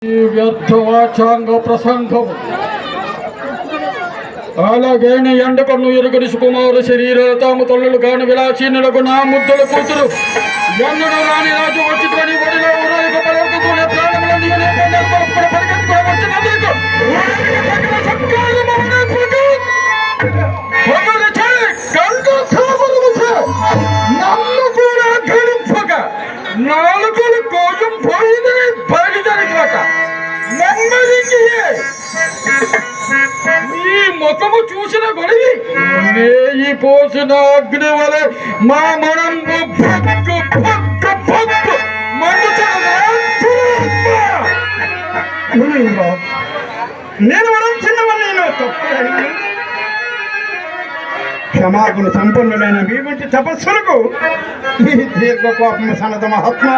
ఈ వ్యర్థవాచాంగ ప్రసంగము అలాగేని ఎండకన్ను ఎరుగని సుకుమార శరీర తాము తల్లులు కాని విలాసీనులకు నా ముద్దుల కూతురు ఎన్నడూ రాని రాజు వచ్చి ఒడిలో ఊరేగ పలుకుతూనే ప్రాణములని నాలుగులు కోయం పోయిందని బయలుదేరట నీ ముఖము చూసిన గొడవి నేయి పోసిన అగ్ని వలె మా మనం నేను వరం చిన్నవన్నీ తప్పు క్షమాగుణ సంపన్నులైన మీ వంటి తపస్సులకు ఈ దీర్ఘ కోపం సన్నత మహాత్మ